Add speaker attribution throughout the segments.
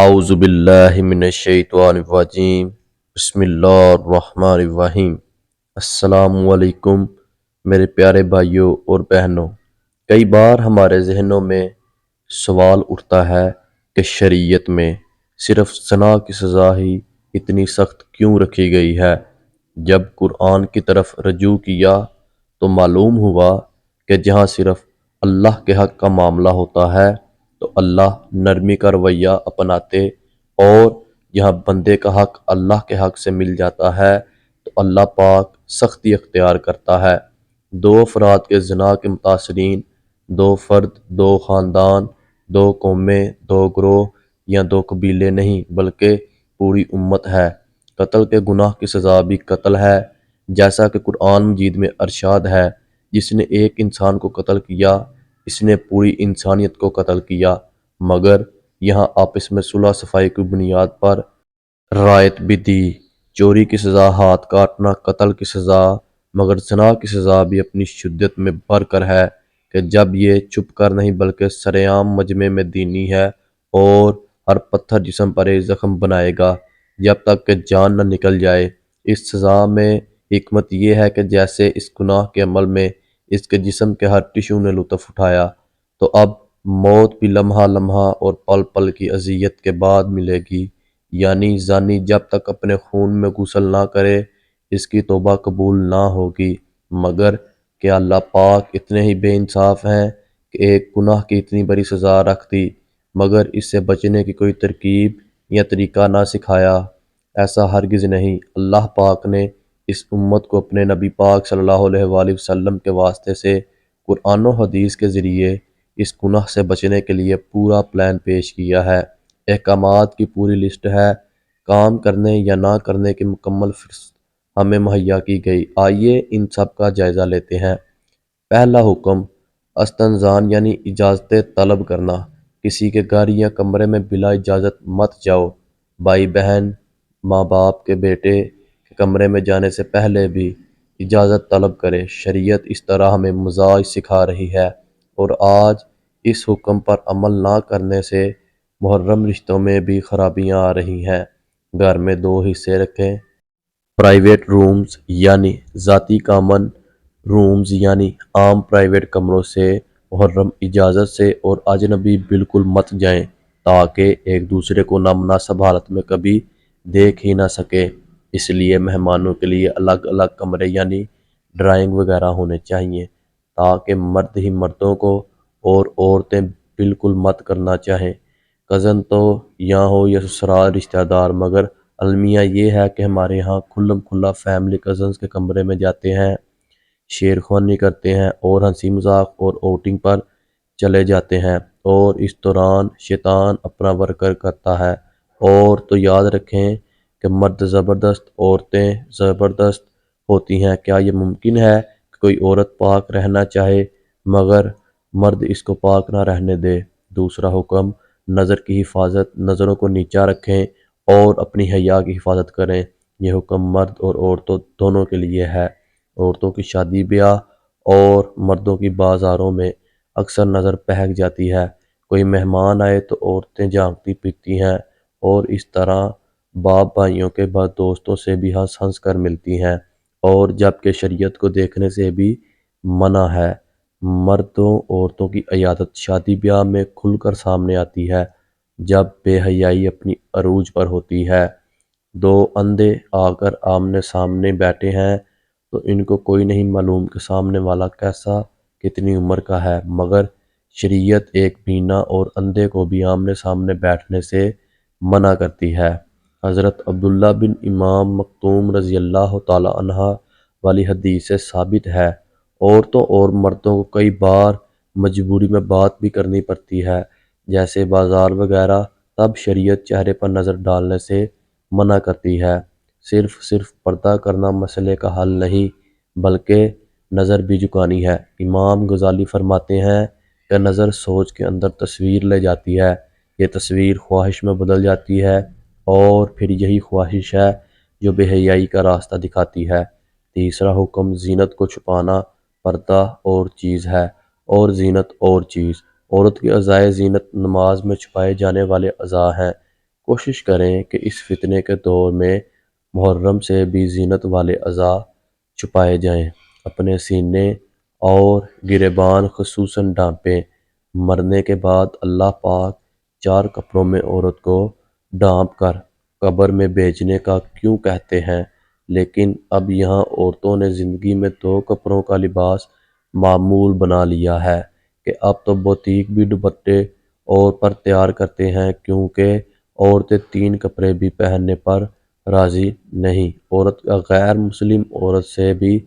Speaker 1: اعوذ باللہ من الشیطان الرجیم بسم اللہ الرحمن الرحیم۔ السلام علیکم میرے پیارے بھائیوں اور بہنوں، کئی بار ہمارے ذہنوں میں سوال اٹھتا ہے کہ شریعت میں صرف زنا کی سزا ہی اتنی سخت کیوں رکھی گئی ہے؟ جب قرآن کی طرف رجوع کیا تو معلوم ہوا کہ جہاں صرف اللہ کے حق کا معاملہ ہوتا ہے تو اللہ نرمی کا رویہ اپناتے، اور جہاں بندے کا حق اللہ کے حق سے مل جاتا ہے تو اللہ پاک سختی اختیار کرتا ہے۔ دو افراد کے زنا کے متاثرین، دو فرد، دو خاندان، دو قومیں، دو گروہ یا دو قبیلے نہیں بلکہ پوری امت ہے۔ قتل کے گناہ کی سزا بھی قتل ہے، جیسا کہ قرآن مجید میں ارشاد ہے، جس نے ایک انسان کو قتل کیا اس نے پوری انسانیت کو قتل کیا۔ مگر یہاں آپس میں صلح صفائی کی بنیاد پر رعایت بھی دی۔ چوری کی سزا ہاتھ کاٹنا، قتل کی سزا، مگر زنا کی سزا بھی اپنی شدت میں بڑھ کر ہے کہ جب یہ چھپ کر نہیں بلکہ سرعام مجمع میں دینی ہے، اور ہر پتھر جسم پر ایک زخم بنائے گا جب تک کہ جان نہ نکل جائے۔ اس سزا میں حکمت یہ ہے کہ جیسے اس گناہ کے عمل میں اس کے جسم کے ہر ٹشو نے لطف اٹھایا، تو اب موت بھی لمحہ لمحہ اور پل پل کی اذیت کے بعد ملے گی۔ یعنی زانی جب تک اپنے خون میں غسل نہ کرے اس کی توبہ قبول نہ ہوگی۔ مگر کہ اللہ پاک اتنے ہی بے انصاف ہیں کہ ایک گناہ کی اتنی بڑی سزا رکھ دی مگر اس سے بچنے کی کوئی ترکیب یا طریقہ نہ سکھایا۔ ایسا ہرگز نہیں۔ اللہ پاک نے اس امت کو اپنے نبی پاک صلی اللہ علیہ وآلہ وسلم کے واسطے سے قرآن و حدیث کے ذریعے اس گناہ سے بچنے کے لیے پورا پلان پیش کیا ہے۔ احکامات کی پوری لسٹ ہے، کام کرنے یا نہ کرنے کی مکمل فہرست ہمیں مہیا کی گئی۔ آئیے ان سب کا جائزہ لیتے ہیں۔ پہلا حکم، استنزان یعنی اجازت طلب کرنا۔ کسی کے گھر یا کمرے میں بلا اجازت مت جاؤ۔ بھائی بہن، ماں باپ کے بیٹے کے کمرے میں جانے سے پہلے بھی اجازت طلب کرے۔ شریعت اس طرح ہمیں مزاج سکھا رہی ہے، اور آج اس حکم پر عمل نہ کرنے سے محرم رشتوں میں بھی خرابیاں آ رہی ہیں۔ گھر میں دو حصے رکھیں، پرائیویٹ رومز یعنی ذاتی کامن رومز یعنی عام پرائیویٹ کمروں سے محرم اجازت سے اور اجنبی بالکل مت جائیں تاکہ ایک دوسرے کو نامناسب حالت میں کبھی دیکھ ہی نہ سکیں۔ اس لیے مہمانوں کے لیے الگ الگ کمرے یعنی ڈرائنگ وغیرہ ہونے چاہیے تاکہ مرد ہی مردوں کو اور عورتیں بالکل مت کرنا چاہیں۔ کزن تو یہاں ہو یا سسرال رشتہ دار، مگر المیہ یہ ہے کہ ہمارے ہاں کھلم کھلا فیملی کزنز کے کمرے میں جاتے ہیں، شیر خوانی کرتے ہیں اور ہنسی مذاق اور اوٹنگ پر چلے جاتے ہیں، اور اس دوران شیطان اپنا ورکر کرتا ہے۔ اور تو یاد رکھیں کہ مرد زبردست، عورتیں زبردست ہوتی ہیں۔ کیا یہ ممکن ہے کہ کوئی عورت پاک رہنا چاہے مگر مرد اس کو پاک نہ رہنے دے؟ دوسرا حکم، نظر کی حفاظت۔ نظروں کو نیچا رکھیں اور اپنی حیا کی حفاظت کریں۔ یہ حکم مرد اور عورتوں دونوں کے لیے ہے۔ عورتوں کی شادی بیاہ اور مردوں کی بازاروں میں اکثر نظر بہک جاتی ہے۔ کوئی مہمان آئے تو عورتیں جھانکتی پھرتی ہیں اور اس طرح باپ بھائیوں کے بعد دوستوں سے بھی ہنس ہنس کر ملتی ہیں، اور جبکہ شریعت کو دیکھنے سے بھی منع ہے۔ مردوں عورتوں کی عیادت شادی بیاہ میں کھل کر سامنے آتی ہے جب بے حیائی اپنی عروج پر ہوتی ہے۔ دو اندھے آ کر آمنے سامنے بیٹھے ہیں تو ان کو کوئی نہیں معلوم کہ سامنے والا کیسا، کتنی عمر کا ہے، مگر شریعت ایک بینا اور اندھے کو بھی آمنے سامنے بیٹھنے سے منع کرتی ہے۔ حضرت عبداللہ بن امام مکتوم رضی اللہ تعالی عنہ والی حدیث سے ثابت ہے، عورتوں اور مردوں کو کئی بار مجبوری میں بات بھی کرنی پڑتی ہے، جیسے بازار وغیرہ، تب شریعت چہرے پر نظر ڈالنے سے منع کرتی ہے۔ صرف پردہ کرنا مسئلے کا حل نہیں بلکہ نظر بھی جھکانی ہے۔ امام غزالی فرماتے ہیں کہ نظر سوچ کے اندر تصویر لے جاتی ہے، یہ تصویر خواہش میں بدل جاتی ہے، اور پھر یہی خواہش ہے جو بے حیائی کا راستہ دکھاتی ہے۔ تیسرا حکم، زینت کو چھپانا۔ پردہ اور چیز ہے اور زینت اور چیز۔ عورت کے اعضائے زینت نماز میں چھپائے جانے والے اعضاء ہیں۔ کوشش کریں کہ اس فتنے کے دور میں محرم سے بھی زینت والے اعضاء چھپائے جائیں، اپنے سینے اور گریبان خصوصاً ڈھانپیں۔ مرنے کے بعد اللہ پاک 4 کپڑوں میں عورت کو ڈھانپ کر قبر میں بھیجنے کا کیوں کہتے ہیں، لیکن اب یہاں عورتوں نے زندگی میں 2 کپڑوں کا لباس معمول بنا لیا ہے کہ اب تو بوتیک بھی دوپٹے اور پر تیار کرتے ہیں، کیونکہ عورتیں 3 کپڑے بھی پہننے پر راضی نہیں۔ عورت کا غیر مسلم عورت سے بھی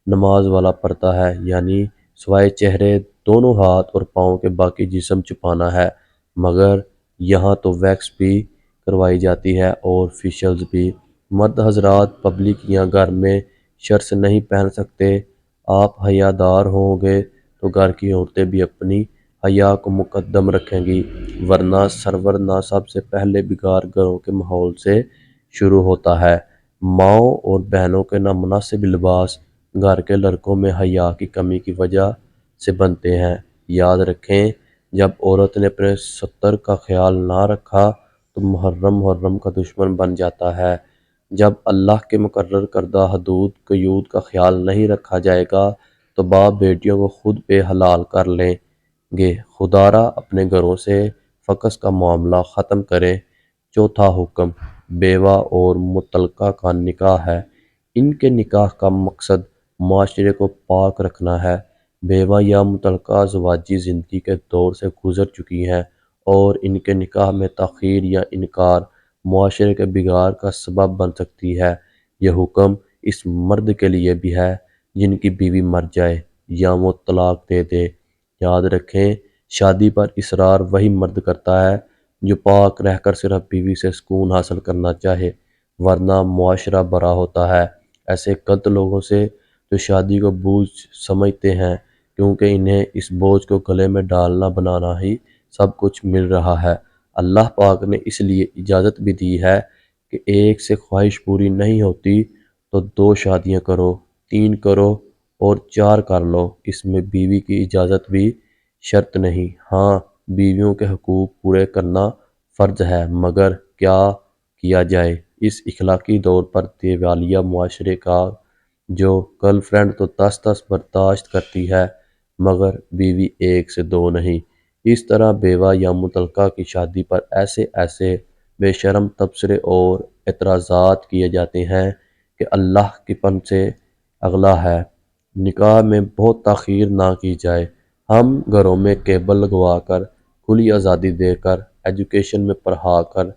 Speaker 1: نماز والا پردہ ہے، یعنی سوائے چہرے، دونوں ہاتھ اور پاؤں کے باقی جسم چھپانا ہے، مگر یہاں تو ویکس بھی کروائی جاتی ہے اور فیشیلز بھی۔ مرد حضرات پبلک یا گھر میں شرٹس نہیں پہن سکتے۔ آپ حیا دار ہوں گے تو گھر کی عورتیں بھی اپنی حیا کو مقدم رکھیں گی، ورنہ سرورنا سب سے پہلے بگاڑ گھروں کے ماحول سے شروع ہوتا ہے۔ ماؤں اور بہنوں کے نامناسب لباس گھر کے لڑکوں میں حیا کی کمی کی وجہ سے بنتے ہیں۔ یاد رکھیں، جب عورت نے اپنے ستر کا خیال نہ رکھا تو محرم کا دشمن بن جاتا ہے۔ جب اللہ کے مقرر کردہ حدود قیود کا خیال نہیں رکھا جائے گا تو باپ بیٹیوں کو خود بے حلال کر لیں گے۔ خدا را اپنے گھروں سے فحش کا معاملہ ختم کرے۔ چوتھا حکم بیوہ اور مطلقہ کا نکاح ہے۔ ان کے نکاح کا مقصد معاشرے کو پاک رکھنا ہے۔ بیوہ یا مطلقہ ازدواجی زندگی کے دور سے گزر چکی ہیں اور ان کے نکاح میں تاخیر یا انکار معاشرے کے بگاڑ کا سبب بن سکتی ہے۔ یہ حکم اس مرد کے لیے بھی ہے جن کی بیوی مر جائے یا وہ طلاق دے دے۔ یاد رکھیں، شادی پر اصرار وہی مرد کرتا ہے جو پاک رہ کر صرف بیوی سے سکون حاصل کرنا چاہے، ورنہ معاشرہ برا ہوتا ہے ایسے غلط لوگوں سے جو شادی کو بوجھ سمجھتے ہیں، کیونکہ انہیں اس بوجھ کو گلے میں ڈالنا بنانا ہی سب کچھ مل رہا ہے۔ اللہ پاک نے اس لیے اجازت بھی دی ہے کہ ایک سے خواہش پوری نہیں ہوتی تو 2 شادیاں کرو، 3 کرو اور 4 کر لو۔ اس میں بیوی کی اجازت بھی شرط نہیں۔ ہاں، بیویوں کے حقوق پورے کرنا فرض ہے، مگر کیا کیا جائے اس اخلاقی دور پر دیوالیہ معاشرے کا جو گرل فرینڈ تو 10 برداشت کرتی ہے مگر بیوی 1 سے 2 نہیں۔ اس طرح بیوہ یا مطلقہ کی شادی پر ایسے بے شرم تبصرے اور اعتراضات کیے جاتے ہیں کہ اللہ کی پن سے اغلا ہے۔ نکاح میں بہت تاخیر نہ کی جائے۔ ہم گھروں میں کیبل لگوا کر، کھلی آزادی دے کر، ایجوکیشن میں پڑھا کر،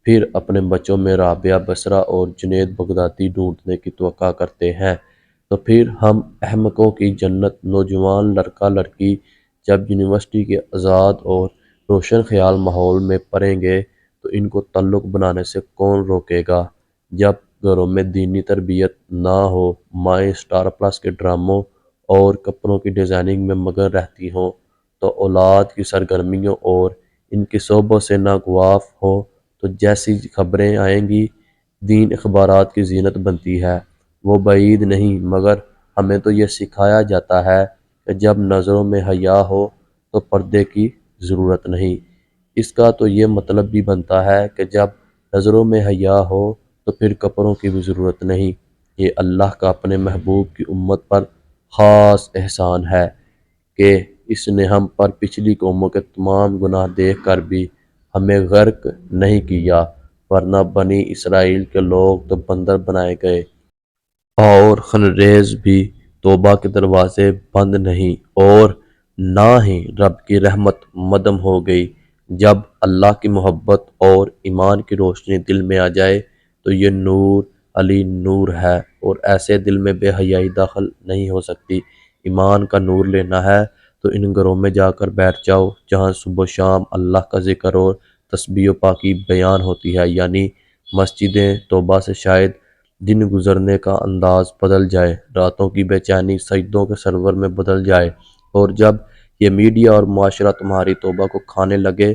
Speaker 1: پھر اپنے بچوں میں رابعہ بسرا اور جنید بغدادی ڈھونڈنے کی توقع کرتے ہیں، تو پھر ہم احمقوں کی جنت نوجوان لڑکا لڑکی جب یونیورسٹی کے آزاد اور روشن خیال ماحول میں پڑھیں گے تو ان کو تعلق بنانے سے کون روکے گا؟ جب گھروں میں دینی تربیت نہ ہو، مائیں اسٹار پلس کے ڈراموں اور کپڑوں کی ڈیزائننگ میں مگن رہتی ہوں، تو اولاد کی سرگرمیوں اور ان کی صحبت سے ناگواف ہوں تو جیسی خبریں آئیں گی دین اخبارات کی زینت بنتی ہے۔ وہ بعید نہیں، مگر ہمیں تو یہ سکھایا جاتا ہے کہ جب نظروں میں حیا ہو تو پردے کی ضرورت نہیں۔ اس کا تو یہ مطلب بھی بنتا ہے کہ جب نظروں میں حیا ہو تو پھر کپڑوں کی بھی ضرورت نہیں۔ یہ اللہ کا اپنے محبوب کی امت پر خاص احسان ہے کہ اس نے ہم پر پچھلی قوموں کے تمام گناہ دیکھ کر بھی ہمیں غرق نہیں کیا، ورنہ بنی اسرائیل کے لوگ تو بندر بنائے گئے اور خنریز بھی توبہ کے دروازے بند نہیں، اور نہ ہی رب کی رحمت مدھم ہو گئی۔ جب اللہ کی محبت اور ایمان کی روشنی دل میں آ جائے تو یہ نور علی نور ہے، اور ایسے دل میں بے حیائی داخل نہیں ہو سکتی۔ ایمان کا نور لینا ہے تو ان گھروں میں جا کر بیٹھ جاؤ جہاں صبح و شام اللہ کا ذکر اور تسبیح و پاکی بیان ہوتی ہے، یعنی مسجدیں توبہ سے شاید دن گزرنے کا انداز بدل جائے، راتوں کی بے چینی سجدوں کے سرور میں بدل جائے، اور جب یہ میڈیا اور معاشرہ تمہاری توبہ کو کھانے لگے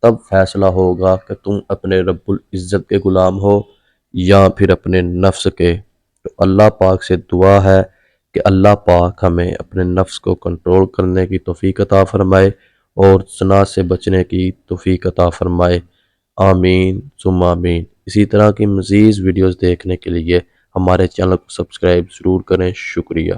Speaker 1: تب فیصلہ ہوگا کہ تم اپنے رب العزت کے غلام ہو یا پھر اپنے نفس کے۔ تو اللہ پاک سے دعا ہے کہ اللہ پاک ہمیں اپنے نفس کو کنٹرول کرنے کی توفیق عطا فرمائے اور زنا سے بچنے کی توفیق عطا فرمائے۔ آمین ثم آمین۔ اسی طرح کی مزید ویڈیوز دیکھنے کے لیے ہمارے چینل کو سبسکرائب ضرور کریں۔ شکریہ۔